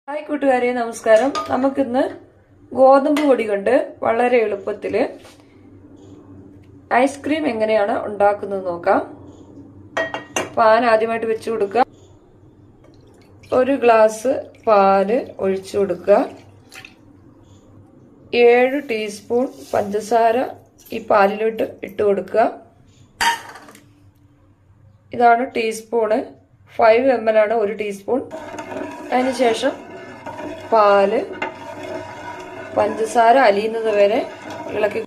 Hi കൂട്ടുകാരെ, നമസ്കാരം. നമുക്കിന്ന് ഗോതമ്പ് പൊടി കൊണ്ട് വളരെ എളുപ്പത്തിൽ ഐസ്ക്രീം എങ്ങനെയാണ് ഉണ്ടാക്കുന്നത് നോക്കാം. പാൻ ആദ്യമായിട്ട് വെച്ചു കൊടുക്കുക. ഒരു ഗ്ലാസ് പാല് ഒഴിച്ചു കൊടുക്കുക. 7 ടീസ്പൂൺ പഞ്ചസാര ഈ പാലിലോട്ട് ഇട്ട് കൊടുക്കുക. ഇതാണ് ടീസ്പൂണ്. 5 ml ആണ് 1 ടീസ്പൂൺ. അതിനുശേഷം പാല് പഞ്ചസാര അലിയുന്നത് വരെ ഇളക്കി.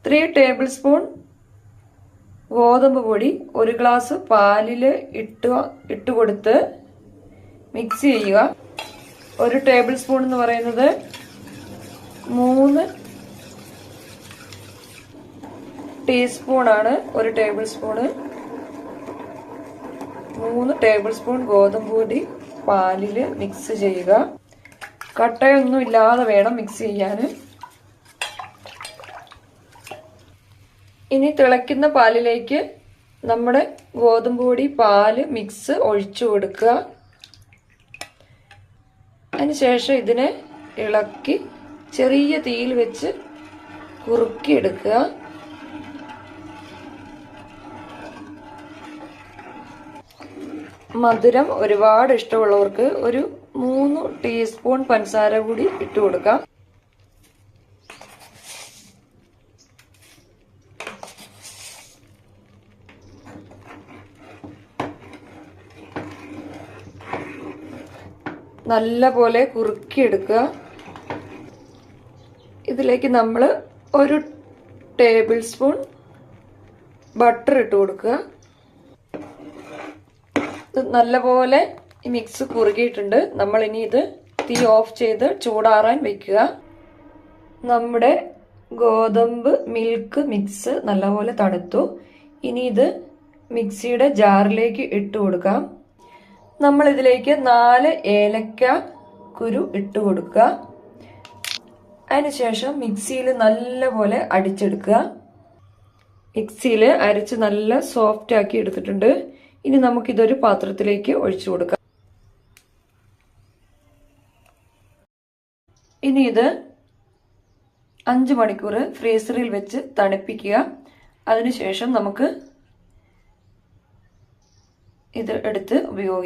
3 ടേബിൾ സ്പൂൺ ഗോതമ്പ് പൊടി 1 ഗ്ലാസ് പാലില് ഇട്ട് കൊടുത്ത് മിക്സ് ചെയ്യുക. 1 ടേബിൾ സ്പൂൺ എന്ന് പറയുന്നത് 3 ടീസ്പൂണാണ്. 1 ടേബിൾ സ്പൂണ് 3 ടേബിൾ സ്പൂൺ ഗോതമ്പ് പൊടി പാലില് മിക്സ് ചെയ്യുക. കട്ടയൊന്നും ഇല്ലാതെ വേണം മിക്സ് ചെയ്യാൻ. ഇനി തിളയ്ക്കുന്ന പാലിലേക്ക് നമ്മുടെ ഗോതമ്പ് പൊടി പാല് മിക്സ് ഒഴിച്ചു കൊടുക്കുക. അതിനുശേഷം ഇതിനെ ഇളക്കി ചെറിയ തീയിൽ വെച്ച് കുറുക്കിയെടുക്കുക. മധുരം ഒരുപാട് ഇഷ്ടമുള്ളവർക്ക് ഒരു 3 ടീസ്പൂൺ പഞ്ചസാര കൂടി ഇട്ട് കൊടുക്കാം. നല്ല പോലെ കുറുക്കിയെടുക്കുക. ഇതിലേക്ക് നമ്മൾ 1 ടേബിൾ സ്പൂൺ ബട്ടർ ഇട്ട് കൊടുക്കുക. നല്ലപോലെ ഈ മിക്സ് കുറുകിയിട്ടുണ്ട്. നമ്മൾ ഇനി ഇത് തീ ഓഫ് ചെയ്ത് ചൂടാറാൻ വെക്കുക. നമ്മുടെ ഗോതമ്പ് മിൽക്ക് മിക്സ് നല്ലപോലെ തണുത്തു. ഇനി ഇത് മിക്സിയുടെ ജാറിലേക്ക് ഇട്ട് കൊടുക്കാം. നമ്മൾ ഇതിലേക്ക് 4 ഏലക്ക കുരു ഇട്ട് കൊടുക്കുക. അതിനുശേഷം മിക്സിയിൽ നല്ലപോലെ അടിച്ചെടുക്കുക. മിക്സിയിൽ അരച്ച് നല്ല സോഫ്റ്റ് ആക്കി എടുത്തിട്ടുണ്ട്. ഇനി നമുക്കിതൊരു പാത്രത്തിലേക്ക് ഒഴിച്ചു കൊടുക്കാം. ഇനി ഇത് 5 മണിക്കൂർ ഫ്രീസറിൽ വെച്ച് തണുപ്പിക്കുക. അതിനുശേഷം നമുക്ക് ഇത് എടുത്ത് ഉപയോഗിക്കാം.